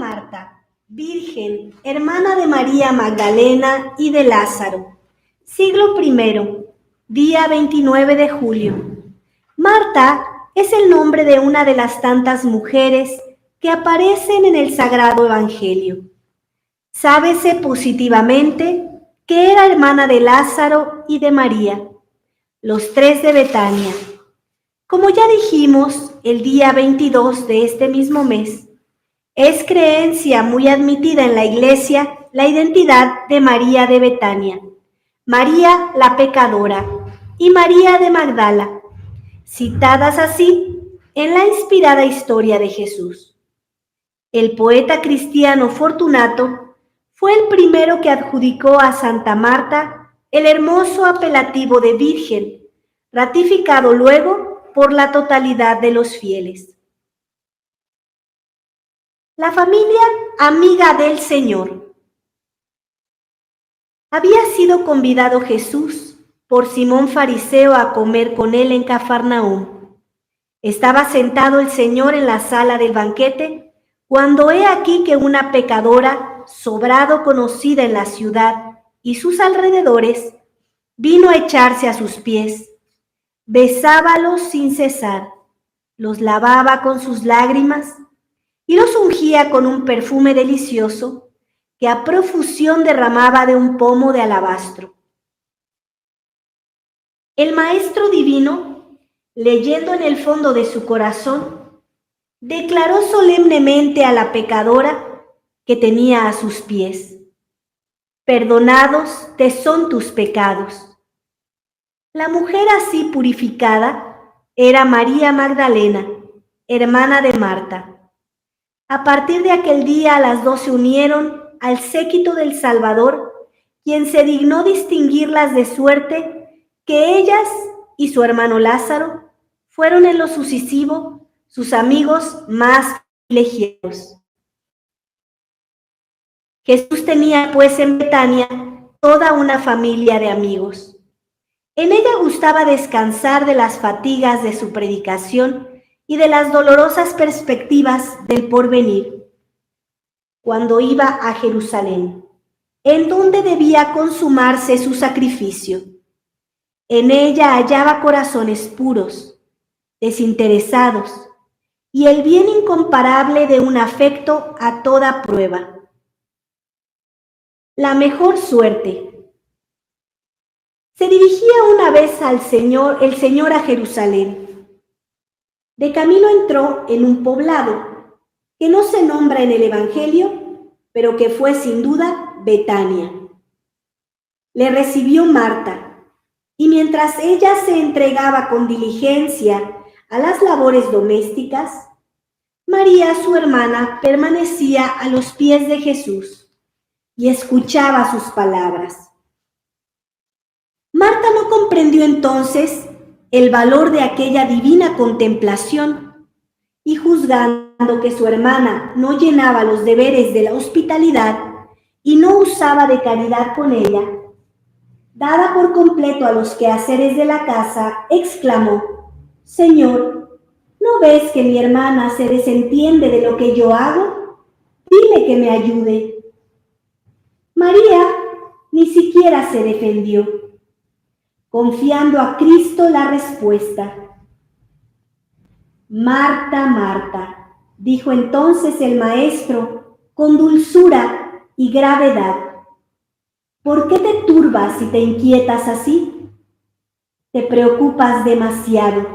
Marta, virgen, hermana de María Magdalena y de Lázaro. Siglo I, día 29 de julio. Marta es el nombre de una de las tantas mujeres que aparecen en el Sagrado Evangelio. Sábese positivamente que era hermana de Lázaro y de María, los tres de Betania. Como ya dijimos, el día 22 de este mismo mes, es creencia muy admitida en la Iglesia la identidad de María de Betania, María la pecadora y María de Magdala, citadas así en la inspirada historia de Jesús. El poeta cristiano Fortunato fue el primero que adjudicó a Santa Marta el hermoso apelativo de Virgen, ratificado luego por la totalidad de los fieles. La familia amiga del Señor. Había sido convidado Jesús por Simón Fariseo a comer con él en Cafarnaúm. Estaba sentado el Señor en la sala del banquete, cuando he aquí que una pecadora, sobrado conocida en la ciudad y sus alrededores, vino a echarse a sus pies. Besábalos sin cesar, los lavaba con sus lágrimas y los ungía con un perfume delicioso que a profusión derramaba de un pomo de alabastro. El Maestro Divino, leyendo en el fondo de su corazón, declaró solemnemente a la pecadora que tenía a sus pies: perdonados te son tus pecados. La mujer así purificada era María Magdalena, hermana de Marta. A partir de aquel día las dos se unieron al séquito del Salvador, quien se dignó distinguirlas de suerte que ellas y su hermano Lázaro fueron en lo sucesivo sus amigos más privilegiados. Jesús tenía pues en Betania toda una familia de amigos. En ella gustaba descansar de las fatigas de su predicación y de las dolorosas perspectivas del porvenir. Cuando iba a Jerusalén, en donde debía consumarse su sacrificio, en ella hallaba corazones puros, desinteresados, y el bien incomparable de un afecto a toda prueba. La mejor suerte. Se dirigía una vez el Señor a Jerusalén. De camino entró en un poblado que no se nombra en el Evangelio, pero que fue sin duda Betania. Le recibió Marta, y mientras ella se entregaba con diligencia a las labores domésticas, María, su hermana, permanecía a los pies de Jesús y escuchaba sus palabras. Marta no comprendió entonces el valor de aquella divina contemplación y, juzgando que su hermana no llenaba los deberes de la hospitalidad y no usaba de caridad con ella, dada por completo a los quehaceres de la casa, exclamó: Señor, ¿no ves que mi hermana se desentiende de lo que yo hago? Dile que me ayude. María ni siquiera se defendió, confiando a Cristo la respuesta. Marta, Marta, dijo entonces el Maestro con dulzura y gravedad, ¿por qué te turbas y te inquietas así? Te preocupas demasiado.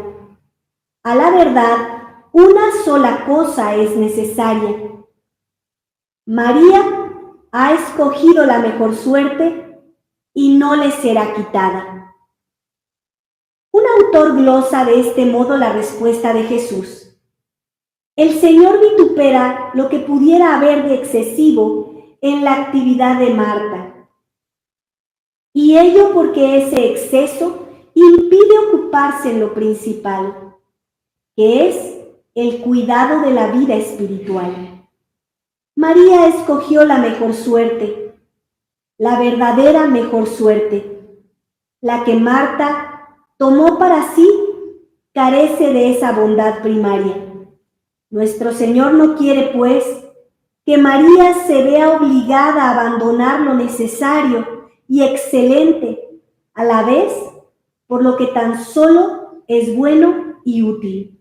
A la verdad, una sola cosa es necesaria. María ha escogido la mejor suerte y no le será quitada. Un autor glosa de este modo la respuesta de Jesús. El Señor vitupera lo que pudiera haber de excesivo en la actividad de Marta, y ello porque ese exceso impide ocuparse en lo principal, que es el cuidado de la vida espiritual. María escogió la mejor suerte, la verdadera mejor suerte, la que Marta tomó para sí, carece de esa bondad primaria. Nuestro Señor no quiere, pues, que que María se vea obligada a abandonar lo necesario y excelente a la vez por lo que tan solo es bueno y útil.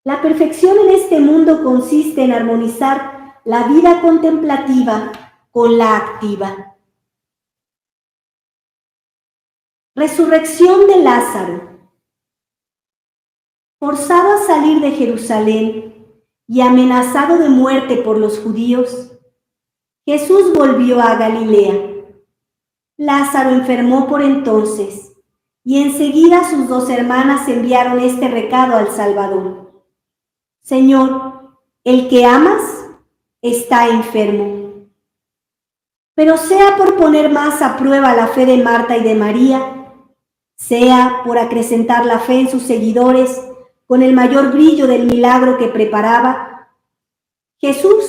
La perfección en este mundo consiste en armonizar la vida contemplativa con la activa. Resurrección de Lázaro. Forzado a salir de Jerusalén y amenazado de muerte por los judíos, Jesús volvió a Galilea. Lázaro enfermó por entonces, y enseguida sus dos hermanas enviaron este recado al Salvador: Señor, el que amas está enfermo. Pero sea por poner más a prueba la fe de Marta y de María, sea por acrecentar la fe en sus seguidores con el mayor brillo del milagro que preparaba, Jesús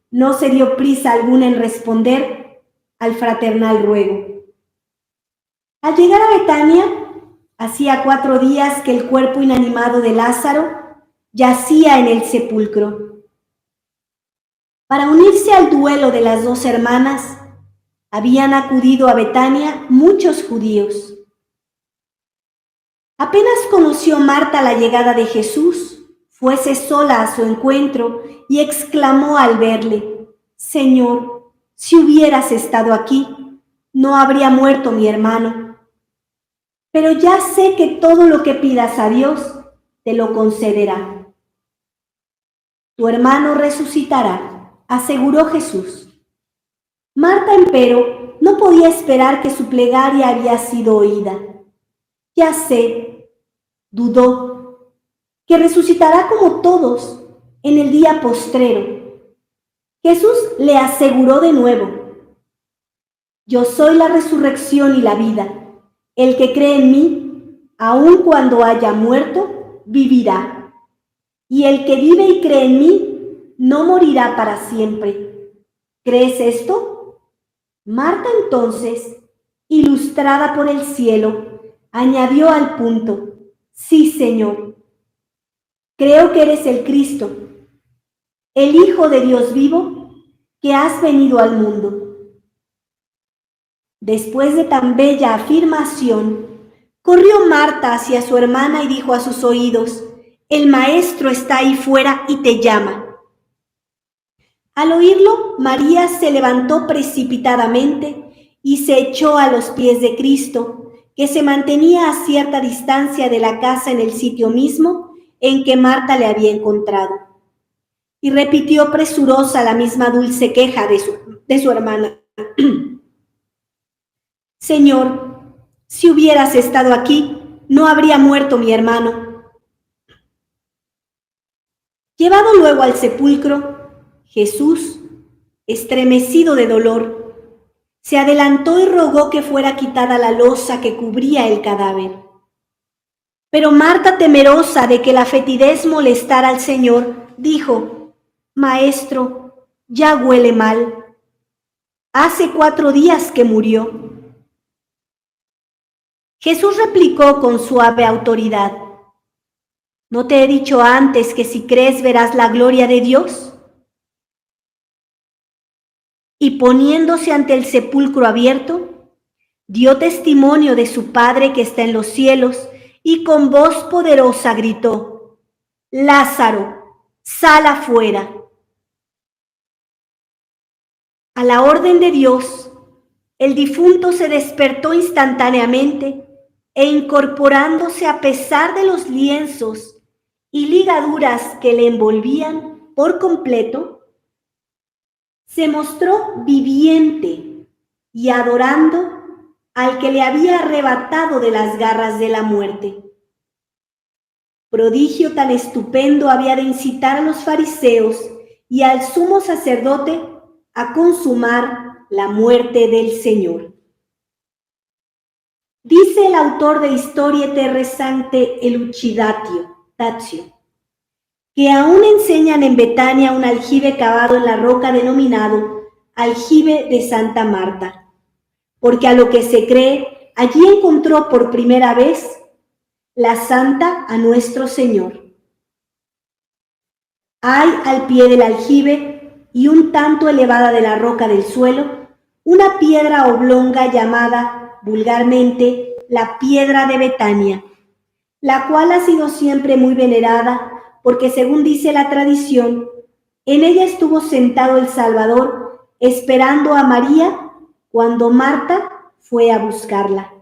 no se dio prisa alguna en responder al fraternal ruego. Al llegar a Betania, hacía 4 días que el cuerpo inanimado de Lázaro yacía en el sepulcro. Para unirse al duelo de las dos hermanas, habían acudido a Betania muchos judíos. Apenas conoció Marta la llegada de Jesús, fuese sola a su encuentro y exclamó al verle: Señor, si hubieras estado aquí, no habría muerto mi hermano. Pero ya sé que todo lo que pidas a Dios te lo concederá. Tu hermano resucitará, aseguró Jesús. Marta, empero, no podía esperar que su plegaria había sido oída. Ya sé, dudó, que resucitará como todos en el día postrero. Jesús le aseguró de nuevo: Yo soy la resurrección y la vida. El que cree en mí, aun cuando haya muerto, vivirá. Y el que vive y cree en mí, no morirá para siempre. ¿Crees esto? Marta entonces, ilustrada por el cielo, añadió al punto: Sí, Señor. Creo que eres el Cristo, el Hijo de Dios vivo, que has venido al mundo. Después de tan bella afirmación, corrió Marta hacia su hermana y dijo a sus oídos: El Maestro está ahí fuera y te llama. Al oírlo, María se levantó precipitadamente y se echó a los pies de Cristo, que se mantenía a cierta distancia de la casa en el sitio mismo en que Marta le había encontrado. Y repitió presurosa la misma dulce queja de su hermana. Señor, si hubieras estado aquí, no habría muerto mi hermano. Llevado luego al sepulcro, Jesús, estremecido de dolor, se adelantó y rogó que fuera quitada la losa que cubría el cadáver. Pero Marta, temerosa de que la fetidez molestara al Señor, dijo: Maestro, ya huele mal. Hace 4 días que murió. Jesús replicó con suave autoridad: ¿No te he dicho antes que si crees verás la gloria de Dios? Y poniéndose ante el sepulcro abierto, dio testimonio de su Padre que está en los cielos y con voz poderosa gritó: Lázaro, sal afuera. A la orden de Dios, el difunto se despertó instantáneamente e incorporándose a pesar de los lienzos y ligaduras que le envolvían por completo, se mostró viviente y adorando al que le había arrebatado de las garras de la muerte. Prodigio tan estupendo había de incitar a los fariseos y al sumo sacerdote a consumar la muerte del Señor. Dice el autor de Historiae Terrae Sanctae Elucidatio, Tazio, que aún enseñan en Betania un aljibe cavado en la roca denominado aljibe de Santa Marta, porque a lo que se cree, allí encontró por primera vez la santa a nuestro Señor. Hay al pie del aljibe y un tanto elevada de la roca del suelo, una piedra oblonga llamada vulgarmente la piedra de Betania, la cual ha sido siempre muy venerada porque, según dice la tradición, en ella estuvo sentado el Salvador esperando a María cuando Marta fue a buscarla.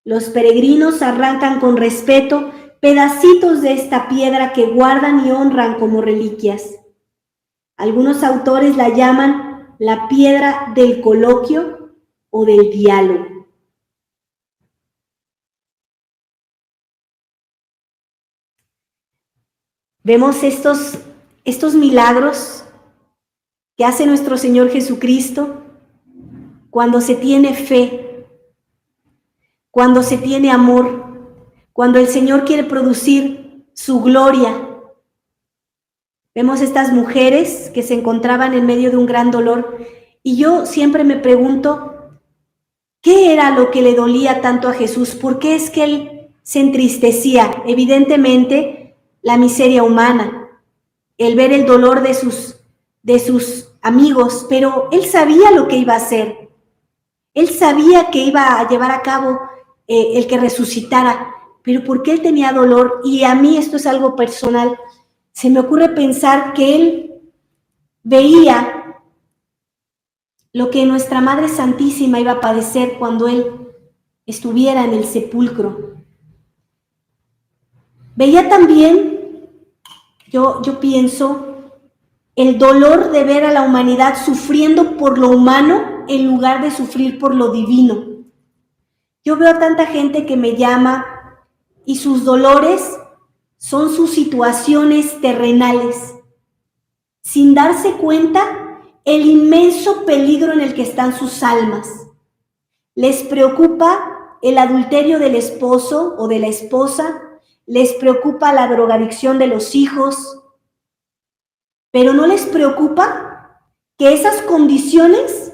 Los peregrinos arrancan con respeto pedacitos de esta piedra que guardan y honran como reliquias. Algunos autores la llaman la piedra del coloquio o del diálogo. Vemos estos milagros que hace nuestro Señor Jesucristo cuando se tiene fe, cuando se tiene amor, cuando el Señor quiere producir su gloria. Vemos estas mujeres que se encontraban en medio de un gran dolor y yo siempre me pregunto, ¿qué era lo que le dolía tanto a Jesús? ¿Por qué es que él se entristecía? Evidentemente, la miseria humana, el ver el dolor de sus amigos, pero él sabía lo que iba a hacer. Él sabía que iba a llevar a cabo el que resucitara, pero ¿por qué él tenía dolor? Y a mí esto es algo personal. Se me ocurre pensar que él veía lo que nuestra Madre Santísima iba a padecer cuando él estuviera en el sepulcro. Veía también, yo pienso, el dolor de ver a la humanidad sufriendo por lo humano en lugar de sufrir por lo divino. Yo veo a tanta gente que me llama y sus dolores son sus situaciones terrenales, sin darse cuenta el inmenso peligro en el que están sus almas. Les preocupa el adulterio del esposo o de la esposa, les preocupa la drogadicción de los hijos, pero no les preocupa que esas condiciones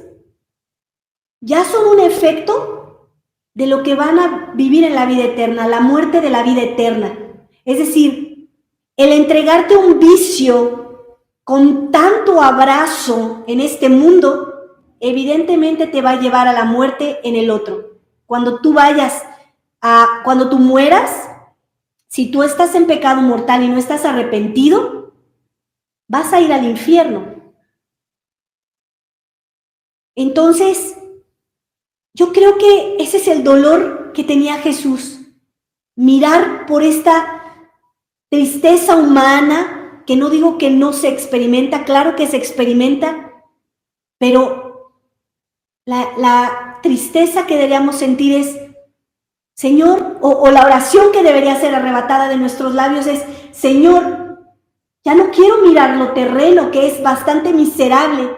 ya son un efecto de lo que van a vivir en la vida eterna, la muerte de la vida eterna. Es decir, el entregarte un vicio con tanto abrazo en este mundo, evidentemente te va a llevar a la muerte en el otro. Cuando tú mueras, si tú estás en pecado mortal y no estás arrepentido, vas a ir al infierno. Entonces, yo creo que ese es el dolor que tenía Jesús. Mirar por esta tristeza humana, que no digo que no se experimenta, claro que se experimenta, pero la tristeza que deberíamos sentir es, Señor, o la oración que debería ser arrebatada de nuestros labios es, Señor, ya no quiero mirar lo terreno, que es bastante miserable.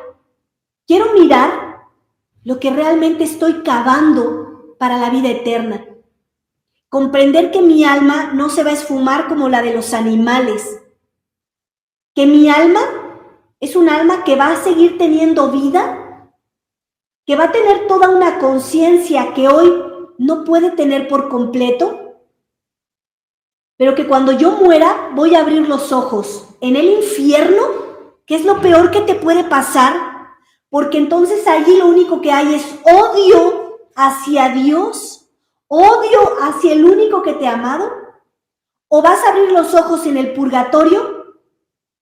Quiero mirar lo que realmente estoy cavando para la vida eterna. Comprender que mi alma no se va a esfumar como la de los animales. Que mi alma es un alma que va a seguir teniendo vida, que va a tener toda una conciencia que hoy no puede tener por completo, pero que cuando yo muera voy a abrir los ojos en el infierno, que es lo peor que te puede pasar, porque entonces allí lo único que hay es odio hacia Dios, odio hacia el único que te ha amado, o vas a abrir los ojos en el purgatorio,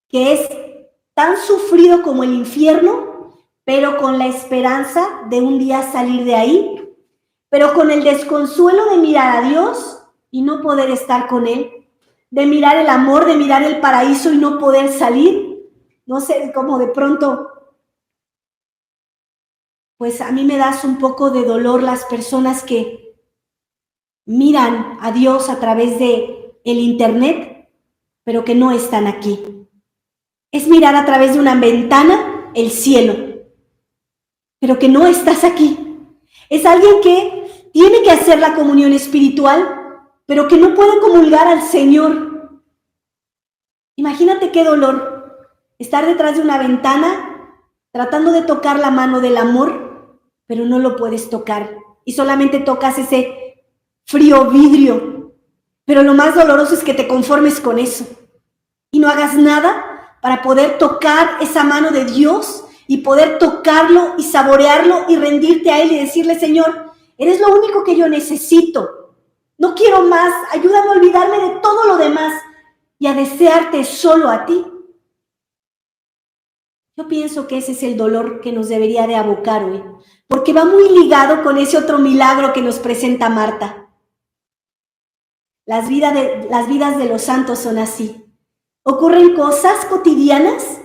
que es tan sufrido como el infierno, pero con la esperanza de un día salir de ahí, pero con el desconsuelo de mirar a Dios y no poder estar con Él, de mirar el amor, de mirar el paraíso y no poder salir. No sé, como de pronto, pues a mí me das un poco de dolor las personas que miran a Dios a través de el internet, pero que no están aquí. Es mirar a través de una ventana el cielo, pero que no estás aquí. Es alguien que tiene que hacer la comunión espiritual, pero que no puede comulgar al Señor. Imagínate qué dolor estar detrás de una ventana tratando de tocar la mano del amor, pero no lo puedes tocar y solamente tocas ese frío vidrio. Pero lo más doloroso es que te conformes con eso. y no hagas nada para poder tocar esa mano de Dios y poder tocarlo y saborearlo y rendirte a Él y decirle, Señor, eres lo único que yo necesito. No quiero más. Ayúdame a olvidarme de todo lo demás y a desearte solo a ti. Yo pienso que ese es el dolor que nos debería de abocar hoy, porque va muy ligado con ese otro milagro que nos presenta Marta. Las vidas de los santos son así. Ocurren cosas cotidianas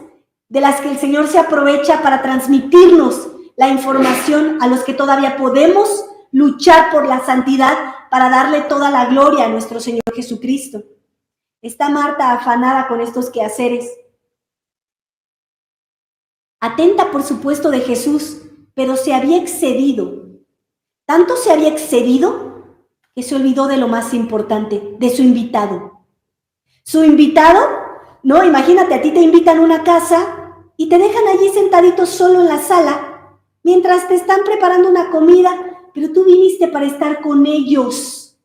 de las que el Señor se aprovecha para transmitirnos la información a los que todavía podemos luchar por la santidad para darle toda la gloria a nuestro Señor Jesucristo. Está Marta afanada con estos quehaceres. Atenta, por supuesto, de Jesús, pero se había excedido. Tanto se había excedido que se olvidó de lo más importante, de su invitado. Su invitado, ¿no? Imagínate, a ti te invitan a una casa y te dejan allí sentadito solo en la sala mientras te están preparando una comida, pero tú viniste para estar con ellos.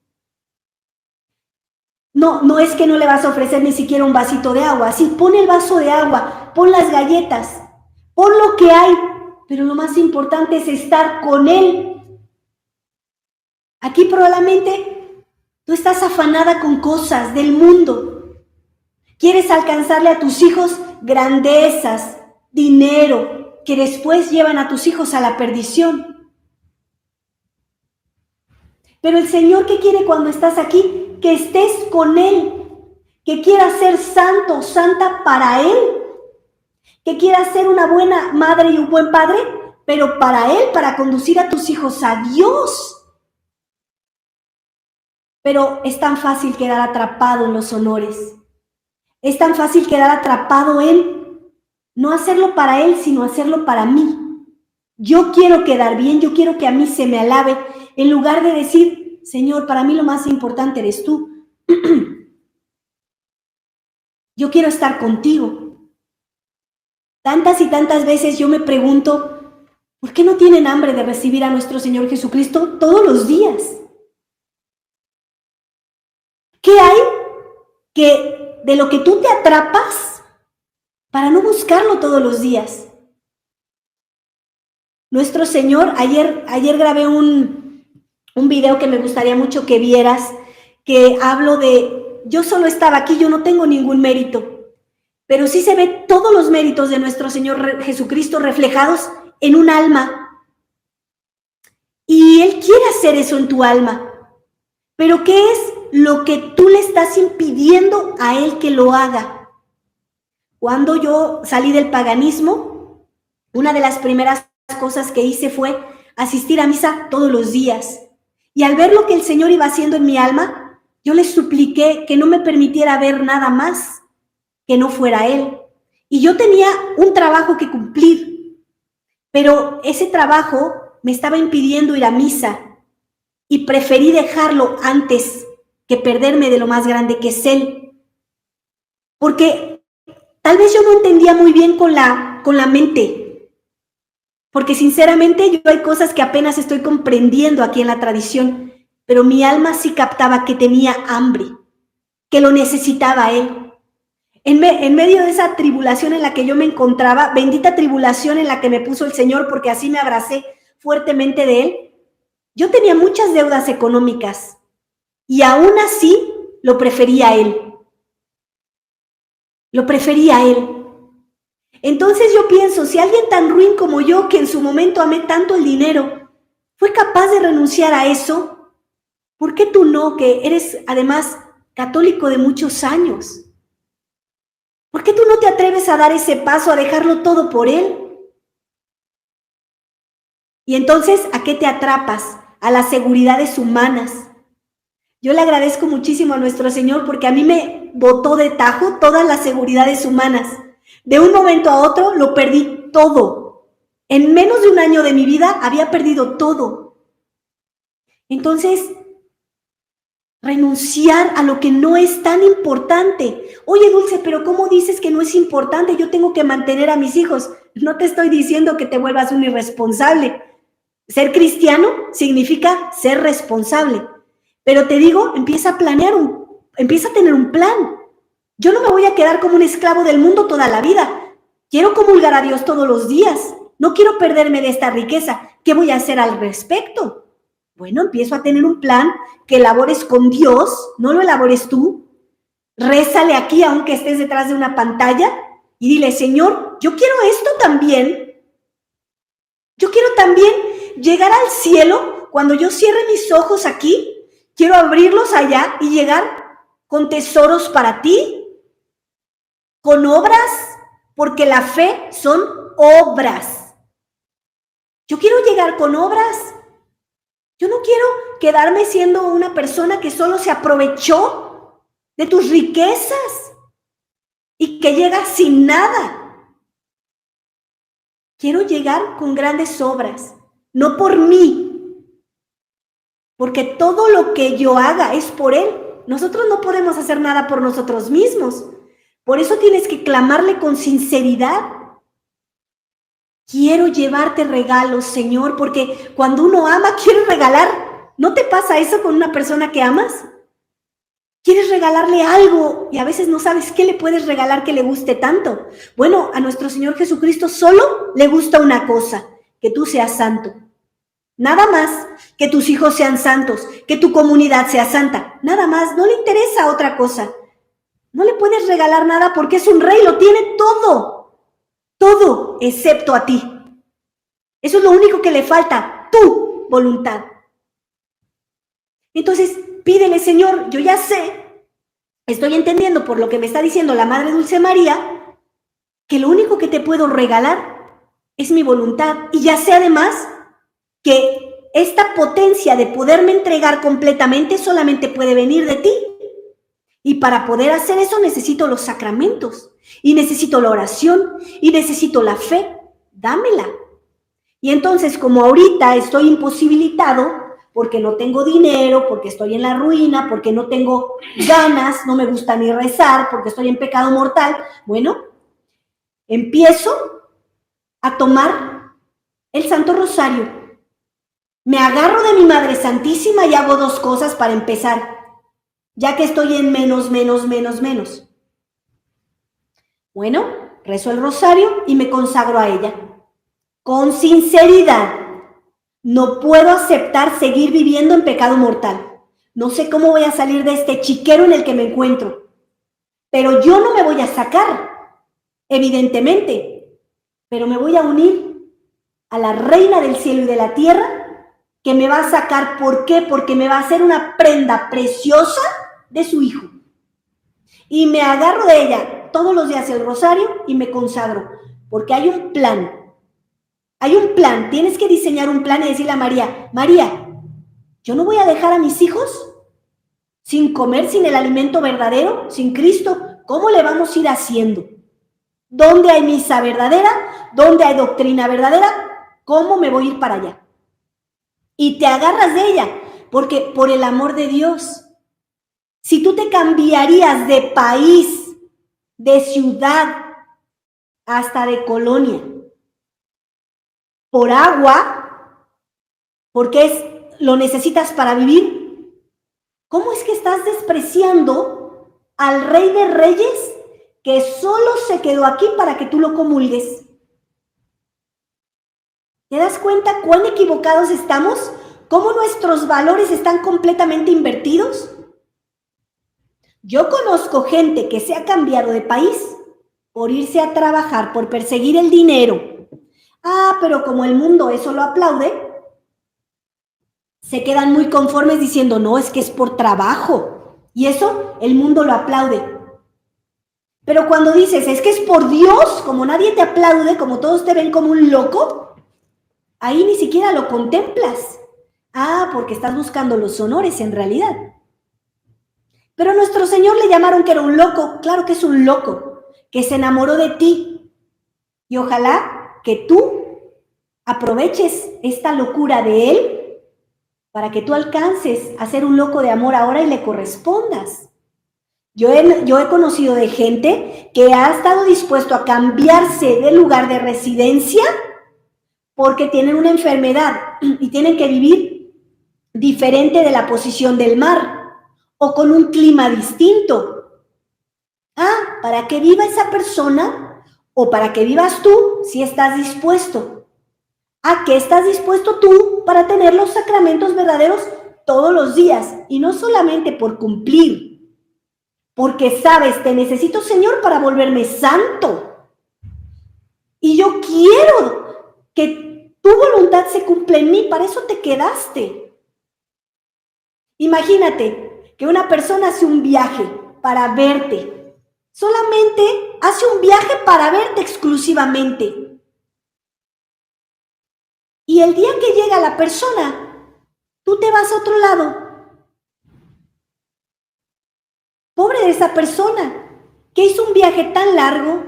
No es que no le vas a ofrecer ni siquiera un vasito de agua. Sí, pon el vaso de agua, pon las galletas, pon lo que hay, pero lo más importante es estar con Él. Aquí probablemente tú estás afanada con cosas del mundo. Quieres alcanzarle a tus hijos grandezas, dinero, que después llevan a tus hijos a la perdición. Pero el Señor, ¿qué quiere cuando estás aquí? Que estés con Él, que quieras ser santo, santa para Él, que quieras ser una buena madre y un buen padre, pero para Él, para conducir a tus hijos a Dios. Pero es tan fácil quedar atrapado en los honores. Es tan fácil quedar atrapado en no hacerlo para Él, sino hacerlo para mí. Yo quiero quedar bien, yo quiero que a mí se me alabe, en lugar de decir, Señor, para mí lo más importante eres tú. Yo quiero estar contigo. Tantas y tantas veces yo me pregunto, ¿por qué no tienen hambre de recibir a nuestro Señor Jesucristo todos los días? ¿Qué hay de lo que tú te atrapas para no buscarlo todos los días? Nuestro Señor, ayer grabé un video que me gustaría mucho que vieras, que hablo de, yo solo estaba aquí, yo no tengo ningún mérito, pero sí se ve todos los méritos de nuestro Señor Jesucristo reflejados en un alma. Y Él quiere hacer eso en tu alma. Pero ¿qué es lo que tú le estás impidiendo a Él que lo haga? Cuando yo salí del paganismo, una de las primeras cosas que hice fue asistir a misa todos los días. Y al ver lo que el Señor iba haciendo en mi alma, yo le supliqué que no me permitiera ver nada más que no fuera Él. Y yo tenía un trabajo que cumplir, pero ese trabajo me estaba impidiendo ir a misa y preferí dejarlo antes que perderme de lo más grande que es Él. Porque tal vez yo no entendía muy bien con la mente, porque sinceramente yo hay cosas que apenas estoy comprendiendo aquí en la tradición, pero mi alma sí captaba que tenía hambre, que lo necesitaba Él. En medio de esa tribulación en la que yo me encontraba, bendita tribulación en la que me puso el Señor, porque así me abracé fuertemente de Él, yo tenía muchas deudas económicas y aún así lo prefería a Él. Lo prefería a Él. Entonces yo pienso, si alguien tan ruin como yo, que en su momento amé tanto el dinero, fue capaz de renunciar a eso, ¿por qué tú no, que eres además católico de muchos años? ¿Por qué tú no te atreves a dar ese paso, a dejarlo todo por Él? Y entonces, ¿a qué te atrapas? A las seguridades humanas. Yo le agradezco muchísimo a nuestro Señor porque a mí me botó de tajo todas las seguridades humanas. De un momento a otro lo perdí todo. En menos de un año de mi vida había perdido todo. Entonces, renunciar a lo que no es tan importante. Oye, Dulce, pero ¿cómo dices que no es importante? Yo tengo que mantener a mis hijos. No te estoy diciendo que te vuelvas un irresponsable. Ser cristiano significa ser responsable. Pero te digo, empieza a planear, empieza a tener un plan. Yo no me voy a quedar como un esclavo del mundo toda la vida. Quiero comulgar a Dios todos los días. No quiero perderme de esta riqueza. ¿Qué voy a hacer al respecto? Bueno, empiezo a tener un plan que elabores con Dios, no lo elabores tú. Rézale aquí aunque estés detrás de una pantalla y dile, Señor, yo quiero esto también. Yo quiero también llegar al cielo cuando yo cierre mis ojos aquí. Quiero abrirlos allá y llegar con tesoros para ti, con obras, porque la fe son obras. Yo quiero llegar con obras. Yo no quiero quedarme siendo una persona que solo se aprovechó de tus riquezas y que llega sin nada. Quiero llegar con grandes obras, no por mí, porque todo lo que yo haga es por Él. Nosotros no podemos hacer nada por nosotros mismos. Por eso tienes que clamarle con sinceridad. Quiero llevarte regalos, Señor, porque cuando uno ama, quiere regalar. ¿No te pasa eso con una persona que amas? Quieres regalarle algo y a veces no sabes qué le puedes regalar que le guste tanto. Bueno, a nuestro Señor Jesucristo solo le gusta una cosa, que tú seas santo. Nada más, que tus hijos sean santos, que tu comunidad sea santa. Nada más, no le interesa otra cosa. No le puedes regalar nada porque es un rey, lo tiene todo. Todo excepto a ti. Eso es lo único que le falta, tu voluntad. Entonces, pídele, Señor, yo ya sé, estoy entendiendo por lo que me está diciendo la Madre Dulce María, que lo único que te puedo regalar es mi voluntad. Y ya sé además que esta potencia de poderme entregar completamente solamente puede venir de ti. Y para poder hacer eso necesito los sacramentos, y necesito la oración, y necesito la fe. Dámela. Y entonces, como ahorita estoy imposibilitado, porque no tengo dinero, porque estoy en la ruina, porque no tengo ganas, no me gusta ni rezar, porque estoy en pecado mortal, bueno, empiezo a tomar el Santo Rosario. Me agarro de mi Madre Santísima y hago dos cosas para empezar, ya que estoy en menos. Bueno, rezo el rosario y me consagro a ella. Con sinceridad, no puedo aceptar seguir viviendo en pecado mortal. No sé cómo voy a salir de este chiquero en el que me encuentro, pero yo no me voy a sacar, evidentemente, pero me voy a unir a la Reina del cielo y de la tierra, que me va a sacar. ¿Por qué? Porque me va a hacer una prenda preciosa de su hijo. Y me agarro de ella todos los días el rosario y me consagro, porque hay un plan. Hay un plan, tienes que diseñar un plan y decirle a María, María, yo no voy a dejar a mis hijos sin comer, sin el alimento verdadero, sin Cristo. ¿Cómo le vamos a ir haciendo? ¿Dónde hay misa verdadera? ¿Dónde hay doctrina verdadera? ¿Cómo me voy a ir para allá? Y te agarras de ella, porque por el amor de Dios, si tú te cambiarías de país, de ciudad, hasta de colonia, por agua, porque lo necesitas para vivir, ¿cómo es que estás despreciando al Rey de Reyes que solo se quedó aquí para que tú lo comulgues? ¿Te das cuenta cuán equivocados estamos? ¿Cómo nuestros valores están completamente invertidos? Yo conozco gente que se ha cambiado de país por irse a trabajar, por perseguir el dinero. Pero como el mundo eso lo aplaude, se quedan muy conformes diciendo, no, es que es por trabajo. Y eso el mundo lo aplaude. Pero cuando dices, es que es por Dios, como nadie te aplaude, como todos te ven como un loco, ahí ni siquiera lo contemplas. Porque estás buscando los honores en realidad. Pero a nuestro Señor le llamaron que era un loco. Claro que es un loco, que se enamoró de ti. Y ojalá que tú aproveches esta locura de Él para que tú alcances a ser un loco de amor ahora y le correspondas. Yo he conocido de gente que ha estado dispuesto a cambiarse de lugar de residencia porque tienen una enfermedad y tienen que vivir diferente de la posición del mar o con un clima distinto. para que viva esa persona o para que vivas tú si estás dispuesto. ¿A qué estás dispuesto tú para tener los sacramentos verdaderos todos los días? Y no solamente por cumplir, porque sabes, te necesito, Señor, para volverme santo. Y yo quiero que tu voluntad se cumpla en mí, para eso te quedaste. Imagínate que una persona hace un viaje para verte, solamente hace un viaje para verte exclusivamente. Y el día que llega la persona, tú te vas a otro lado. Pobre de esa persona que hizo un viaje tan largo,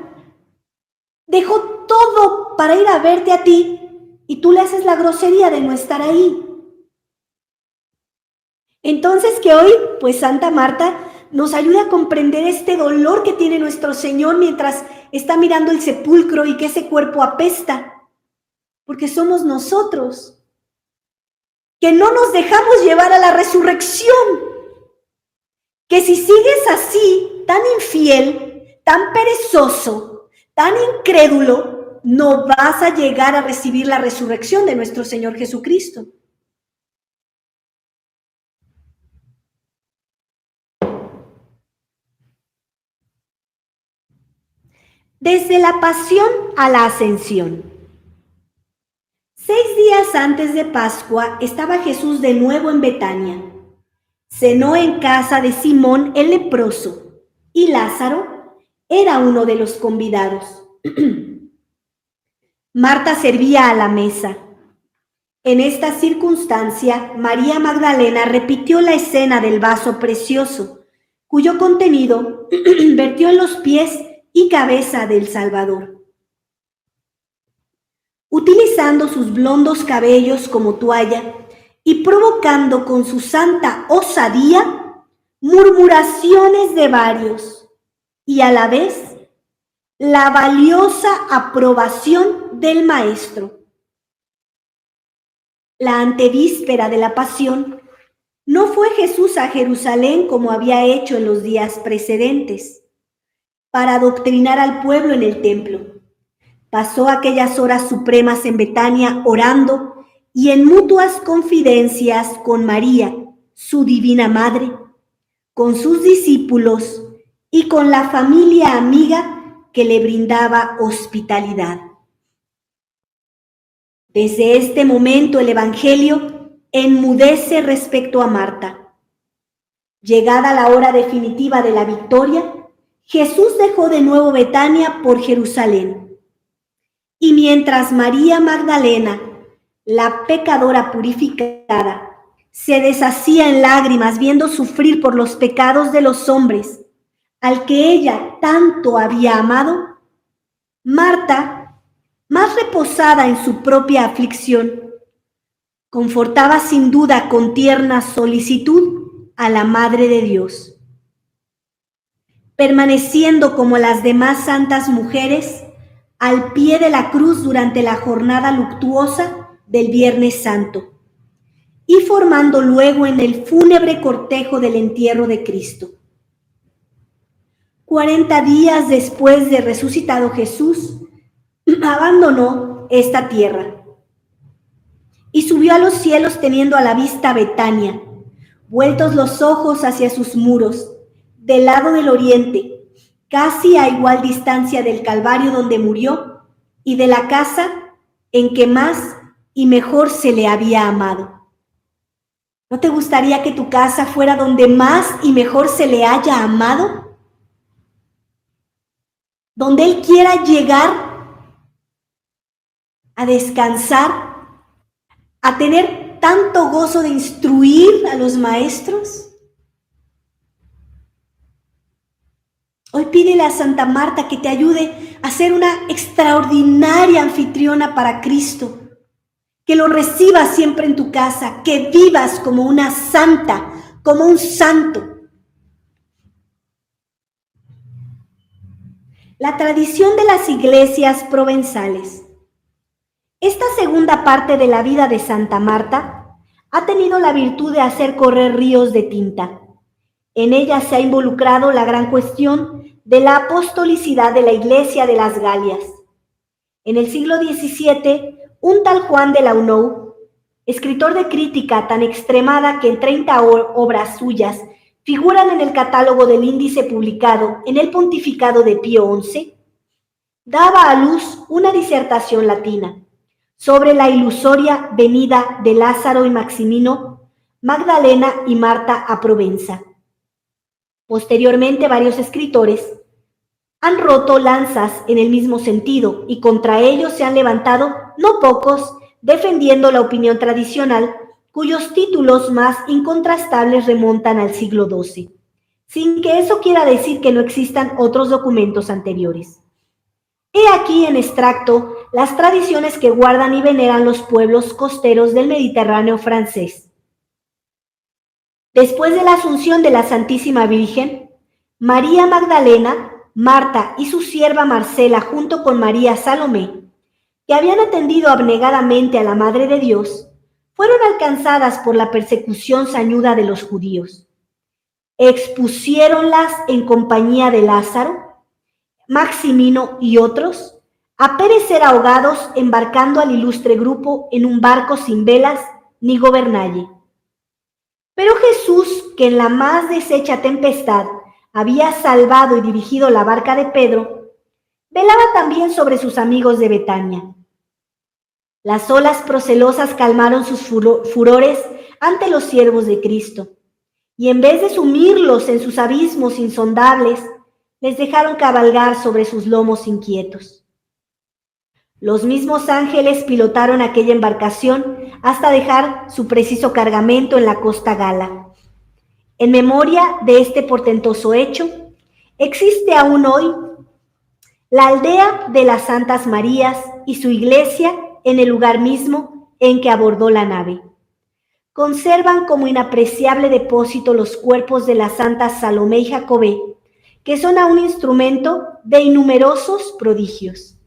dejó todo para ir a verte a ti y tú le haces la grosería de no estar ahí. Entonces que hoy, pues Santa Marta nos ayude a comprender este dolor que tiene nuestro Señor mientras está mirando el sepulcro y que ese cuerpo apesta, porque somos nosotros, que no nos dejamos llevar a la resurrección, que si sigues así, tan infiel, tan perezoso, tan incrédulo, no vas a llegar a recibir la resurrección de nuestro Señor Jesucristo. Desde la pasión a la ascensión. 6 días antes de Pascua estaba Jesús de nuevo en Betania. Cenó en casa de Simón el leproso y Lázaro era uno de los convidados. Marta servía a la mesa. En esta circunstancia, María Magdalena repitió la escena del vaso precioso, cuyo contenido vertió en los pies y cabeza del Salvador. Utilizando sus blondos cabellos como toalla y provocando con su santa osadía murmuraciones de varios y a la vez la valiosa aprobación del Maestro. La antevíspera de la Pasión, no fue Jesús a Jerusalén como había hecho en los días precedentes, para adoctrinar al pueblo en el templo. Pasó aquellas horas supremas en Betania orando y en mutuas confidencias con María, su divina madre, con sus discípulos y con la familia amiga que le brindaba hospitalidad. Desde este momento el Evangelio enmudece respecto a Marta. Llegada la hora definitiva de la victoria, Jesús dejó de nuevo Betania por Jerusalén. Y mientras María Magdalena, la pecadora purificada, se deshacía en lágrimas viendo sufrir por los pecados de los hombres, al que ella tanto había amado, Marta, más reposada en su propia aflicción, confortaba sin duda con tierna solicitud a la Madre de Dios. Permaneciendo como las demás santas mujeres al pie de la cruz durante la jornada luctuosa del Viernes Santo y formando luego en el fúnebre cortejo del entierro de Cristo. 40 días después de resucitado Jesús, abandonó esta tierra y subió a los cielos teniendo a la vista Betania, vueltos los ojos hacia sus muros, del lado del oriente, casi a igual distancia del Calvario donde murió y de la casa en que más y mejor se le había amado. ¿No te gustaría que tu casa fuera donde más y mejor se le haya amado? Donde Él quiera llegar a descansar, a tener tanto gozo de instruir a los maestros. Hoy pídele a Santa Marta que te ayude a ser una extraordinaria anfitriona para Cristo, que lo recibas siempre en tu casa, que vivas como una santa, como un santo. La tradición de las iglesias provenzales. Esta segunda parte de la vida de Santa Marta ha tenido la virtud de hacer correr ríos de tinta. En ella se ha involucrado la gran cuestión de la apostolicidad de la Iglesia de las Galias. En el siglo XVII, un tal Juan de Launau, escritor de crítica tan extremada que en 30 obras suyas figuran en el catálogo del índice publicado en el pontificado de Pío XI, daba a luz una disertación latina sobre la ilusoria venida de Lázaro y Maximino, Magdalena y Marta a Provenza. Posteriormente, varios escritores han roto lanzas en el mismo sentido y contra ellos se han levantado no pocos defendiendo la opinión tradicional, cuyos títulos más incontrastables remontan al siglo XII, sin que eso quiera decir que no existan otros documentos anteriores. He aquí en extracto las tradiciones que guardan y veneran los pueblos costeros del Mediterráneo francés. Después de la asunción de la Santísima Virgen, María Magdalena, Marta y su sierva Marcela, junto con María Salomé, que habían atendido abnegadamente a la Madre de Dios, fueron alcanzadas por la persecución sañuda de los judíos. Expusiéronlas en compañía de Lázaro, Maximino y otros a perecer ahogados embarcando al ilustre grupo en un barco sin velas ni gobernalle. Pero Jesús, que en la más deshecha tempestad había salvado y dirigido la barca de Pedro, velaba también sobre sus amigos de Betania. Las olas procelosas calmaron sus furores ante los siervos de Cristo, y en vez de sumirlos en sus abismos insondables, les dejaron cabalgar sobre sus lomos inquietos. Los mismos ángeles pilotaron aquella embarcación hasta dejar su preciso cargamento en la costa gala. En memoria de este portentoso hecho, existe aún hoy la aldea de las Santas Marías y su iglesia en el lugar mismo en que abordó la nave. Conservan como inapreciable depósito los cuerpos de las santas Salomé y Jacobé, que son aún instrumento de innumerosos prodigios.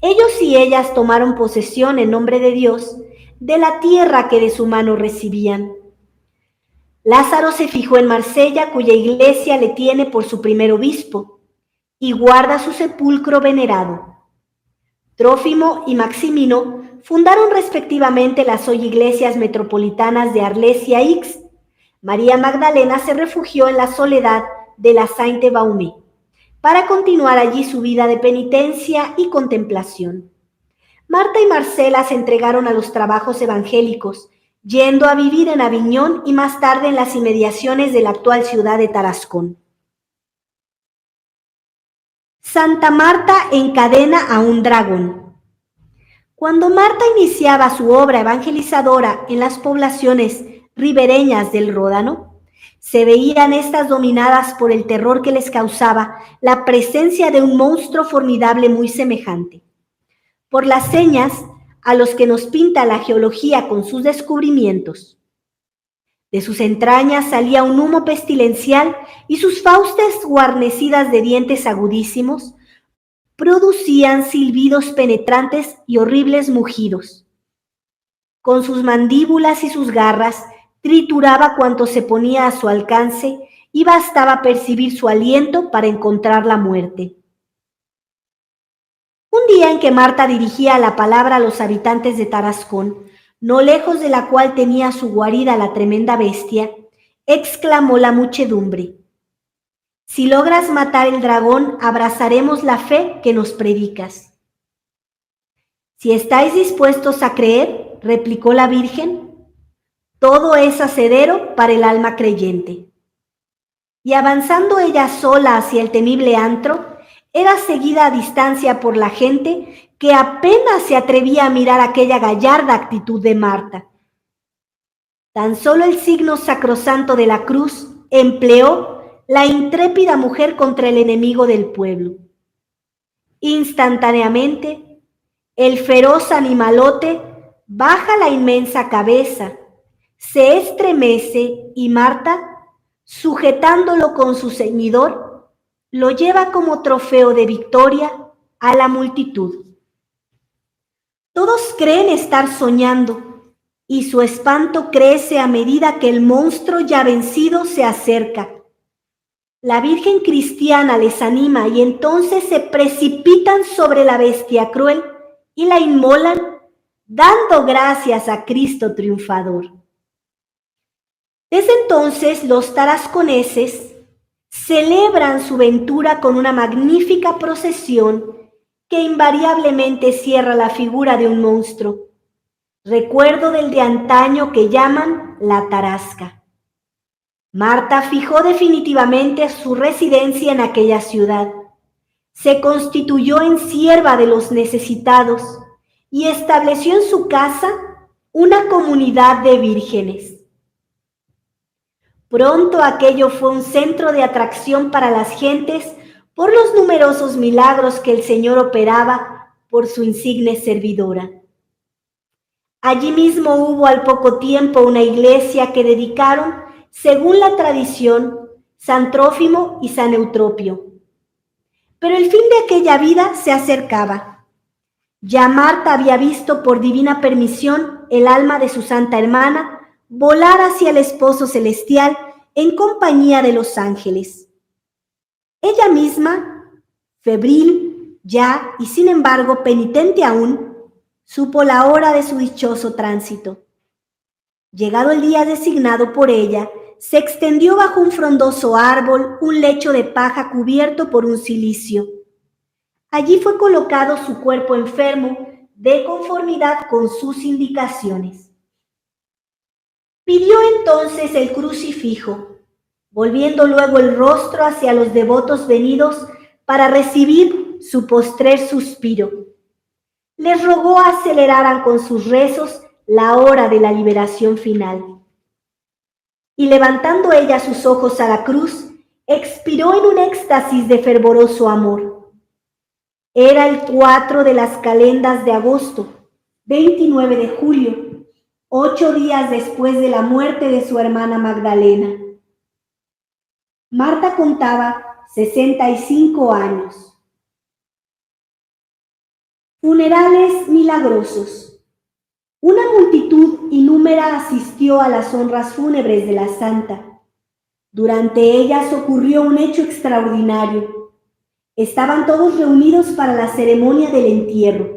Ellos y ellas tomaron posesión en nombre de Dios de la tierra que de su mano recibían. Lázaro se fijó en Marsella, cuya iglesia le tiene por su primer obispo, y guarda su sepulcro venerado. Trófimo y Maximino fundaron respectivamente las hoy iglesias metropolitanas de Arles y Aix. María Magdalena se refugió en la soledad de la Sainte-Baume para continuar allí su vida de penitencia y contemplación. Marta y Marcela se entregaron a los trabajos evangélicos, yendo a vivir en Aviñón y más tarde en las inmediaciones de la actual ciudad de Tarascón. Santa Marta encadena a un dragón. Cuando Marta iniciaba su obra evangelizadora en las poblaciones ribereñas del Ródano, se veían estas dominadas por el terror que les causaba la presencia de un monstruo formidable muy semejante. Por las señas a los que nos pinta la geología con sus descubrimientos. De sus entrañas salía un humo pestilencial y sus fauces guarnecidas de dientes agudísimos producían silbidos penetrantes y horribles mugidos. Con sus mandíbulas y sus garras trituraba cuanto se ponía a su alcance y bastaba percibir su aliento para encontrar la muerte. Un día en que Marta dirigía la palabra a los habitantes de Tarascón, no lejos de la cual tenía su guarida la tremenda bestia, exclamó la muchedumbre: «Si logras matar el dragón, abrazaremos la fe que nos predicas». «Si estáis dispuestos a creer», replicó la Virgen, «todo es hacedero para el alma creyente». Y avanzando ella sola hacia el temible antro, era seguida a distancia por la gente que apenas se atrevía a mirar aquella gallarda actitud de Marta. Tan solo el signo sacrosanto de la cruz empleó la intrépida mujer contra el enemigo del pueblo. Instantáneamente, el feroz animalote baja la inmensa cabeza, se estremece y Marta, sujetándolo con su ceñidor, lo lleva como trofeo de victoria a la multitud. Todos creen estar soñando y su espanto crece a medida que el monstruo ya vencido se acerca. La Virgen cristiana les anima y entonces se precipitan sobre la bestia cruel y la inmolan, dando gracias a Cristo triunfador. Desde entonces los tarasconeses celebran su ventura con una magnífica procesión que invariablemente cierra la figura de un monstruo, recuerdo del de antaño que llaman la tarasca. Marta fijó definitivamente su residencia en aquella ciudad, se constituyó en sierva de los necesitados y estableció en su casa una comunidad de vírgenes. Pronto aquello fue un centro de atracción para las gentes por los numerosos milagros que el Señor operaba por su insigne servidora. Allí mismo hubo al poco tiempo una iglesia que dedicaron, según la tradición, San Trófimo y San Eutropio. Pero el fin de aquella vida se acercaba. Ya Marta había visto por divina permisión el alma de su santa hermana volar hacia el esposo celestial en compañía de los ángeles. Ella misma, febril ya y sin embargo penitente aún, supo la hora de su dichoso tránsito. Llegado el día designado por ella, se extendió bajo un frondoso árbol un lecho de paja cubierto por un cilicio. Allí fue colocado su cuerpo enfermo de conformidad con sus indicaciones. Pidió entonces el crucifijo, volviendo luego el rostro hacia los devotos venidos para recibir su postrer suspiro. Les rogó aceleraran con sus rezos la hora de la liberación final. Y levantando ella sus ojos a la cruz, expiró en un éxtasis de fervoroso amor. Era el 4 de las calendas de agosto, 29 de julio, 8 días después de la muerte de su hermana Magdalena. Marta contaba 65 años. Funerales milagrosos. Una multitud inúmera asistió a las honras fúnebres de la santa. Durante ellas ocurrió un hecho extraordinario. Estaban todos reunidos para la ceremonia del entierro.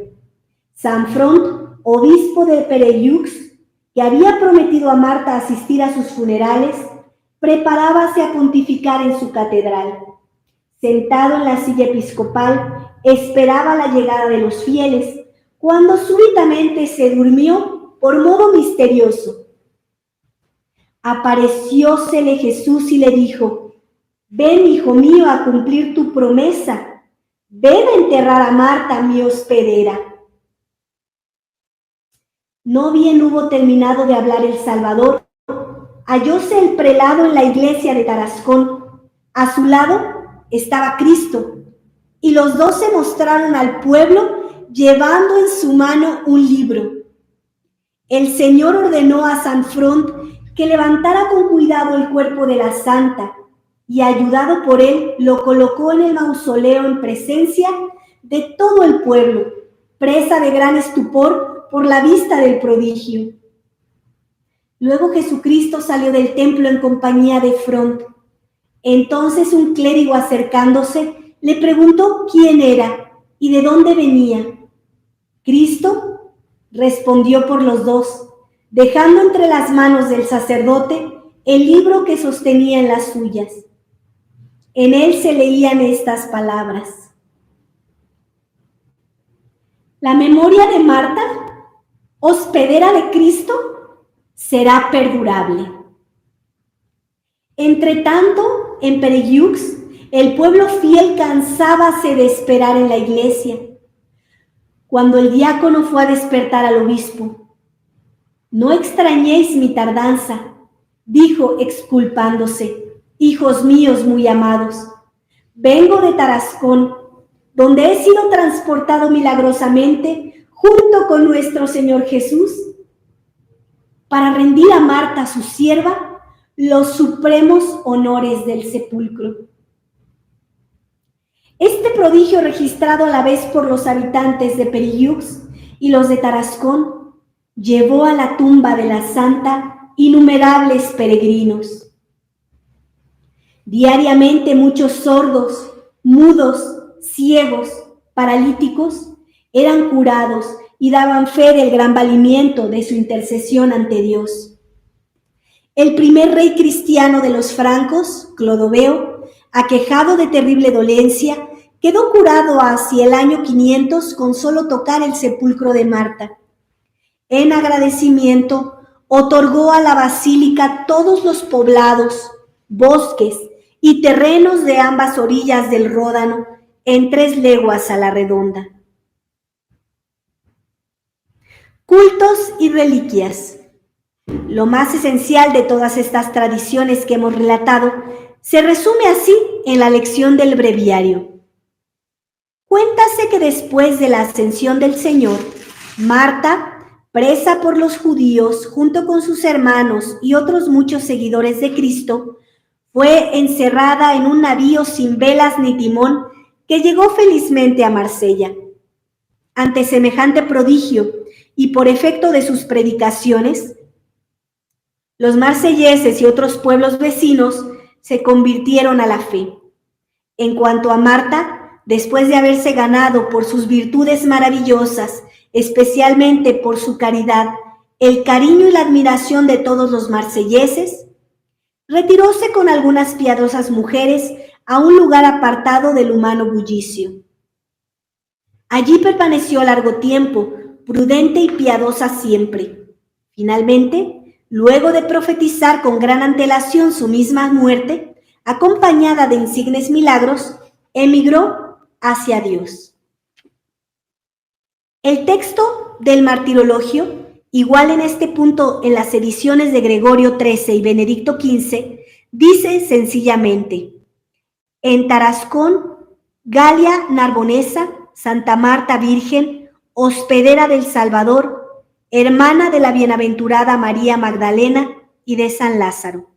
San Front, obispo de Pereyux, que había prometido a Marta asistir a sus funerales, preparábase a pontificar en su catedral. Sentado en la silla episcopal, esperaba la llegada de los fieles, cuando súbitamente se durmió por modo misterioso. Apareciósele Jesús y le dijo: «Ven, hijo mío, a cumplir tu promesa. Ven a enterrar a Marta, mi hospedera». No bien hubo terminado de hablar el Salvador, hallóse el prelado en la iglesia de Tarascón. A su lado estaba Cristo, y los dos se mostraron al pueblo llevando en su mano un libro. El Señor ordenó a San Front que levantara con cuidado el cuerpo de la santa y, ayudado por él, lo colocó en el mausoleo en presencia de todo el pueblo, presa de gran estupor por la vista del prodigio. Luego Jesucristo salió del templo en compañía de Front. Entonces un clérigo, acercándose, le preguntó quién era y de dónde venía. «Cristo», respondió por los dos, dejando entre las manos del sacerdote el libro que sostenía en las suyas. En él se leían estas palabras: «La memoria de Marta, hospedera de Cristo, será perdurable». Entretanto, en Pereyux, el pueblo fiel cansábase de esperar en la iglesia. Cuando el diácono fue a despertar al obispo: «No extrañéis mi tardanza», dijo exculpándose: «Hijos míos muy amados, vengo de Tarascón, donde he sido transportado milagrosamente junto con nuestro Señor Jesús, para rendir a Marta, su sierva, los supremos honores del sepulcro». Este prodigio, registrado a la vez por los habitantes de Pereyux y los de Tarascón, llevó a la tumba de la santa innumerables peregrinos. Diariamente muchos sordos, mudos, ciegos, paralíticos eran curados y daban fe del gran valimiento de su intercesión ante Dios. El primer rey cristiano de los francos, Clodoveo, aquejado de terrible dolencia, quedó curado hacia el año 500 con solo tocar el sepulcro de Marta. En agradecimiento, otorgó a la basílica todos los poblados, bosques y terrenos de ambas orillas del Ródano, en 3 leguas a la redonda. Cultos y reliquias. Lo más esencial de todas estas tradiciones que hemos relatado se resume así en la lección del breviario. Cuéntase que después de la ascensión del Señor, Marta, presa por los judíos junto con sus hermanos y otros muchos seguidores de Cristo, fue encerrada en un navío sin velas ni timón que llegó felizmente a Marsella. Ante semejante prodigio y por efecto de sus predicaciones, los marselleses y otros pueblos vecinos se convirtieron a la fe. En cuanto a Marta, después de haberse ganado por sus virtudes maravillosas, especialmente por su caridad, el cariño y la admiración de todos los marselleses, retiróse con algunas piadosas mujeres a un lugar apartado del humano bullicio. Allí permaneció largo tiempo, prudente y piadosa siempre. Finalmente, luego de profetizar con gran antelación su misma muerte, acompañada de insignes milagros, emigró hacia Dios. El texto del martirologio, igual en este punto en las ediciones de Gregorio XIII y Benedicto XV, dice sencillamente: en Tarascón, Galia Narbonesa, Santa Marta Virgen, hospedera del Salvador, hermana de la bienaventurada María Magdalena y de San Lázaro.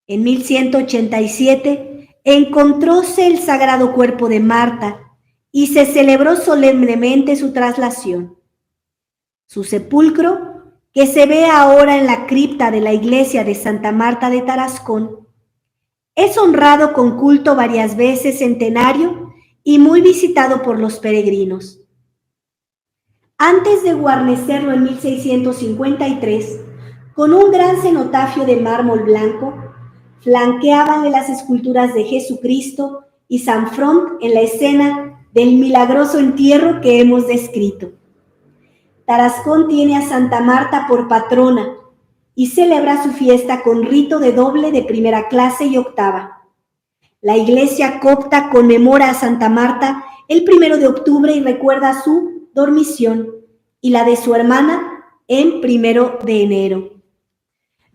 En 1187 encontróse el sagrado cuerpo de Marta y se celebró solemnemente su traslación. Su sepulcro, que se ve ahora en la cripta de la iglesia de Santa Marta de Tarascón, es honrado con culto varias veces centenario y muy visitado por los peregrinos. Antes de guarnecerlo en 1653, con un gran cenotafio de mármol blanco, flanqueábanle las esculturas de Jesucristo y San Front en la escena del milagroso entierro que hemos descrito. Tarascón tiene a Santa Marta por patrona y celebra su fiesta con rito de doble de primera clase y octava. La iglesia copta conmemora a Santa Marta el 1 de octubre y recuerda su dormición, y la de su hermana en 1 de enero.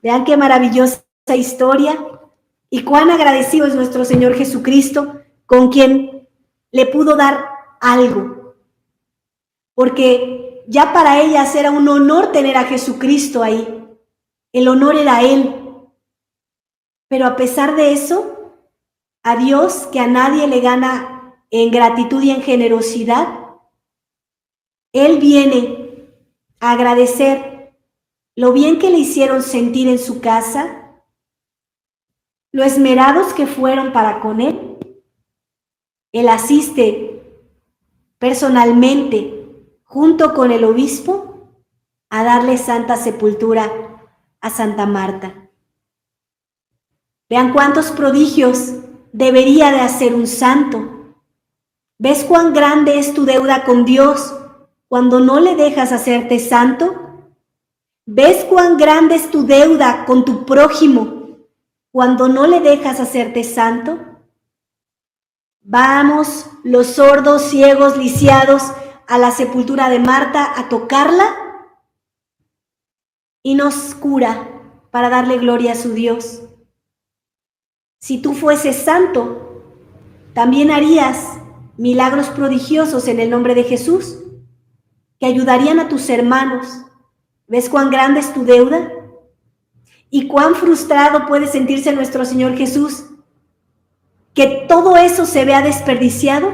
Vean qué maravillosa historia y cuán agradecido es nuestro Señor Jesucristo, con quien le pudo dar algo, porque ya para ellas era un honor tener a Jesucristo ahí, el honor era Él, pero a pesar de eso, a Dios, que a nadie le gana en gratitud y en generosidad, Él viene a agradecer lo bien que le hicieron sentir en su casa, lo esmerados que fueron para con Él. Él asiste personalmente, junto con el obispo, a darle santa sepultura a Santa Marta. Vean cuántos prodigios debería de hacer un santo. ¿Ves cuán grande es tu deuda con Dios cuando no le dejas hacerte santo? ¿Ves cuán grande es tu deuda con tu prójimo cuando no le dejas hacerte santo? Vamos, los sordos, ciegos, lisiados, a la sepultura de Marta a tocarla y nos cura para darle gloria a su Dios. Si tú fueses santo, también harías milagros prodigiosos en el nombre de Jesús, que ayudarían a tus hermanos. ¿Ves cuán grande es tu deuda? ¿Y cuán frustrado puede sentirse nuestro Señor Jesús que todo eso se vea desperdiciado?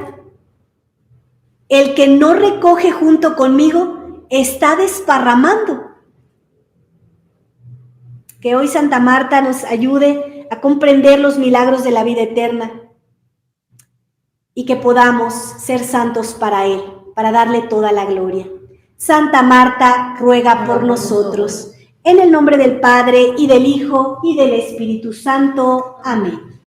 El que no recoge junto conmigo está desparramando. Que hoy Santa Marta nos ayude a comprender los milagros de la vida eterna y que podamos ser santos para Él, para darle toda la gloria. Santa Marta, ruega por nosotros. En el nombre del Padre, y del Hijo, y del Espíritu Santo. Amén.